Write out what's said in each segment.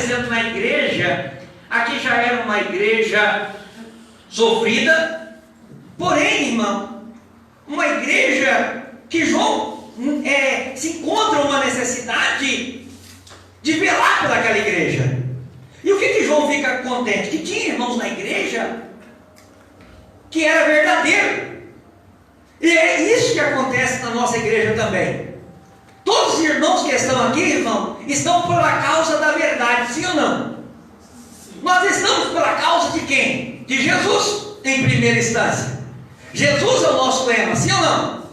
acontecendo na igreja, aqui já era uma igreja sofrida, porém, irmão, uma igreja que João se encontra uma necessidade de velar por aquela igreja. E o que João fica contente? Que tinha irmãos na igreja que era verdadeiro. E é isso que acontece na nossa igreja também. Todos os irmãos que estão aqui, irmão, estão pela causa da verdade, sim ou não? Nós estamos pela causa de quem? De Jesus, em primeira instância. Jesus é o nosso lema, sim ou não?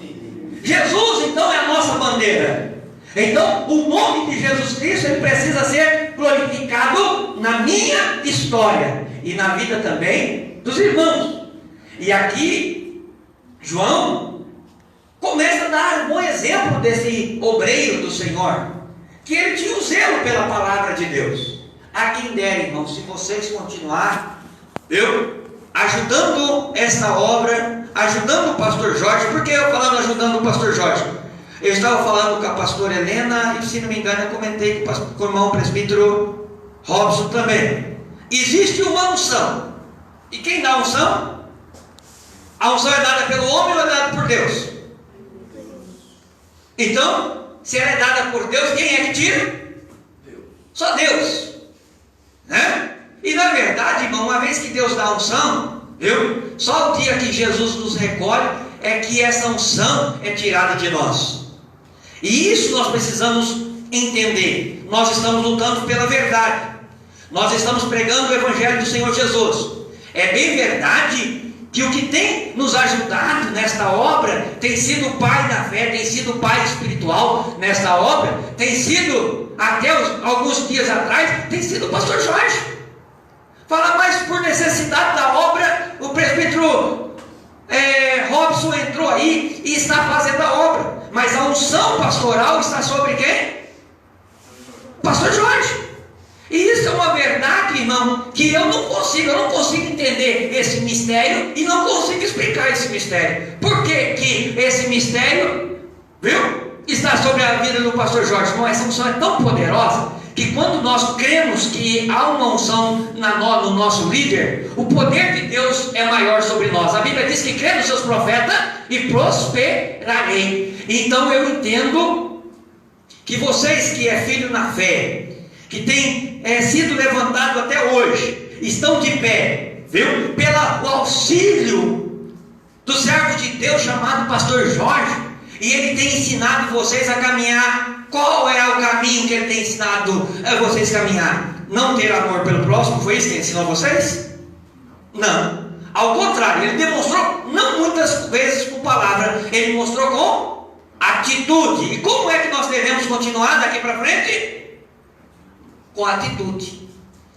Jesus, então, é a nossa bandeira. Então, o nome de Jesus Cristo, ele precisa ser glorificado na minha história e na vida também dos irmãos. E aqui, João começa a dar um bom exemplo desse obreiro do Senhor, que ele tinha um zelo pela palavra de Deus. A quem der, irmãos, se vocês continuarem, ajudando essa obra, ajudando o pastor Jorge. Por que eu falando ajudando o pastor Jorge? Eu estava falando com a pastora Helena e, se não me engano, eu comentei com o irmão presbítero Robson também. Existe uma unção. E quem dá a unção? A unção é dada pelo homem ou é dada por Deus? Então, se ela é dada por Deus, quem é que tira? Só Deus, né? E na verdade, irmão, uma vez que Deus dá a unção, só o dia que Jesus nos recolhe é que essa unção é tirada de nós. E isso nós precisamos entender. Nós estamos lutando pela verdade. Nós estamos pregando o Evangelho do Senhor Jesus. É bem verdade que o que tem nos ajudado nesta obra tem sido o pai da fé, tem sido o pai espiritual nesta obra, tem sido, até alguns dias atrás, tem sido o pastor Jorge. Fala, mas por necessidade da obra, o presbítero Robson entrou aí e está fazendo a obra. Mas a unção pastoral está sobre quem? Pastor Jorge. E isso é uma verdade, irmão, que eu não consigo entender esse mistério e não consigo explicar esse mistério. Por que esse mistério, está sobre a vida do pastor Jorge? Irmão, essa unção é tão poderosa que quando nós cremos que há uma unção no nosso líder, o poder de Deus é maior sobre nós. A Bíblia diz que crê nos seus profetas e prosperarei. Então eu entendo que vocês que é filho na fé, que tem sido levantado até hoje, estão de pé, pelo auxílio do servo de Deus chamado pastor Jorge, e ele tem ensinado vocês a caminhar. Qual é o caminho que ele tem ensinado a vocês caminhar? Não ter amor pelo próximo? Foi isso que ele ensinou a vocês? Não. Ao contrário, ele demonstrou, não muitas vezes com palavra, ele mostrou com atitude. E como é que nós devemos continuar daqui para frente? Com atitude.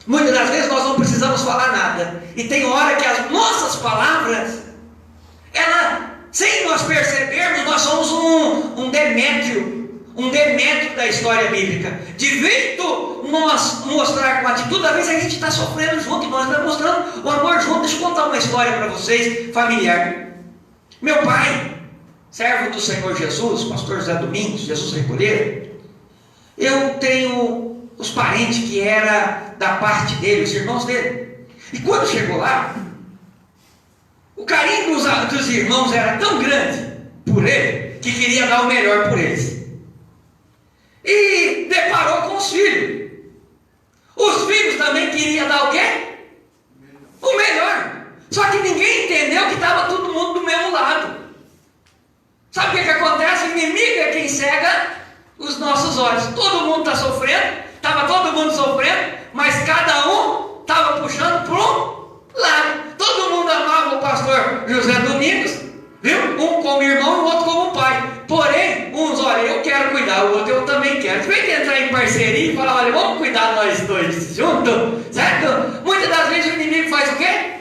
Muitas das vezes nós não precisamos falar nada. E tem hora que as nossas palavras, sem nós percebermos, nós somos um Demétrio da história bíblica. De vez nós mostrar com atitude, às vezes a gente está sofrendo junto e nós estamos mostrando o amor junto. Deixa eu contar uma história para vocês, familiar. Meu pai, servo do Senhor Jesus, pastor José Domingos, Jesus Recolheiro, eu tenho os parentes que era da parte dele, os irmãos dele. E quando chegou lá, o carinho dos irmãos era tão grande por ele, que queria dar o melhor por eles. E deparou com os filhos. Os filhos também queriam dar o quê? O melhor. Só que ninguém entendeu que estava todo mundo do mesmo lado. Sabe o que acontece? O inimigo é quem cega os nossos olhos. Todo mundo está sofrendo, estava todo mundo sofrendo, mas cada um estava puxando para um lado. Todo mundo amava o pastor José Domingos, um como irmão e o outro como pai. Porém, uns, olha, eu quero cuidar, o outro eu também quero. Você vem entrar em parceria e falar, olha, vamos cuidar nós dois juntos, certo? Muitas das vezes o inimigo faz o quê?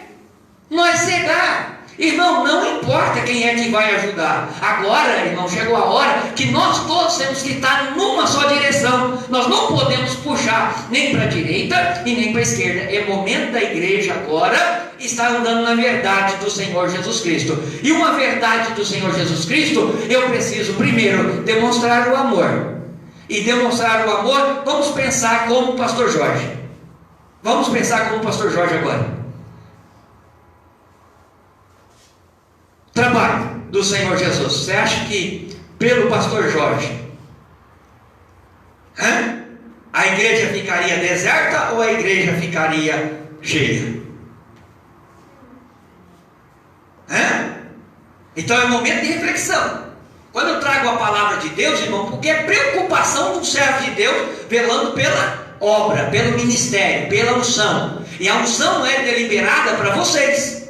Nós cegar. Irmão, não importa quem é que vai ajudar. Agora, irmão, chegou a hora que nós todos temos que estar numa só direção. Nós não podemos puxar nem para a direita e nem para a esquerda. É momento da igreja agora estar andando na verdade do Senhor Jesus Cristo. E uma verdade do Senhor Jesus Cristo, eu preciso primeiro demonstrar o amor. E demonstrar o amor, vamos pensar como o pastor Jorge. Vamos pensar como o pastor Jorge agora. Trabalho do Senhor Jesus. Você acha que pelo pastor Jorge, a igreja ficaria deserta ou a igreja ficaria cheia? Então é um momento de reflexão. Quando eu trago a palavra de Deus, irmão, porque é preocupação de um servo de Deus velando pela obra, pelo ministério, pela unção. E a unção é deliberada para vocês.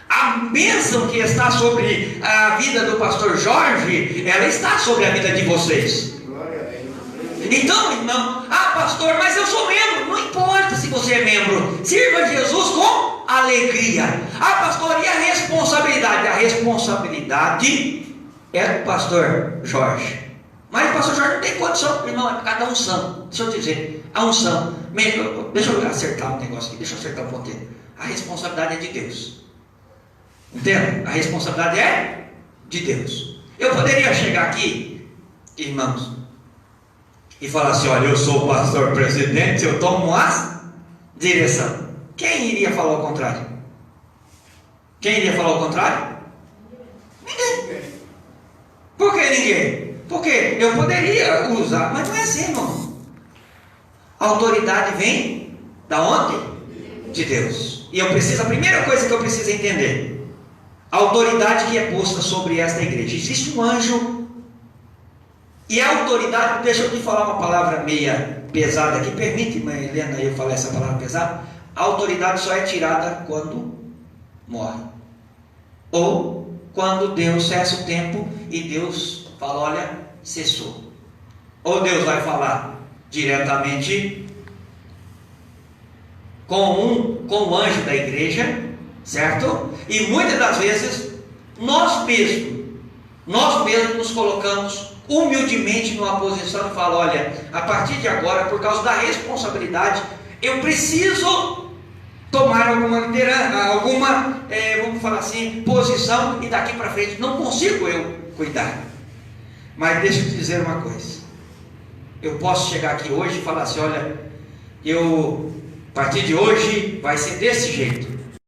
A bênção que está sobre a vida do pastor Jorge, ela está sobre a vida de vocês. Então, irmão, pastor, mas eu sou membro. Não importa se você é membro, sirva Jesus com alegria. Pastor, e a responsabilidade? A responsabilidade é do pastor Jorge. Mas o pastor Jorge não tem condição, irmão, é por causa da unção. Deixa eu dizer, a unção. Deixa eu acertar um negócio aqui, deixa eu acertar um pouquinho. A responsabilidade é de Deus. Entende? A responsabilidade é de Deus. Eu poderia chegar aqui, irmãos, e falar assim: olha, eu sou o pastor presidente, eu tomo a direção. Quem iria falar o contrário? Quem iria falar o contrário? Ninguém. Por que ninguém? Porque eu poderia usar, mas não é assim, irmão. A autoridade vem da onde? De Deus. E a primeira coisa que eu preciso entender: a autoridade que é posta sobre esta igreja. Existe um anjo. E a autoridade, deixa eu te falar uma palavra meia pesada aqui, permite, mãe Helena, eu falar essa palavra pesada. A autoridade só é tirada quando morre, ou quando Deus cessa o tempo e Deus fala: olha, cessou. Ou Deus vai falar diretamente com o anjo da igreja, certo? E muitas das vezes nós mesmos nos colocamos humildemente numa posição e fala: olha, a partir de agora, por causa da responsabilidade, eu preciso tomar alguma vamos falar assim, posição, e daqui para frente não consigo eu cuidar. Mas deixa eu te dizer uma coisa: eu posso chegar aqui hoje e falar assim: olha, a partir de hoje vai ser desse jeito.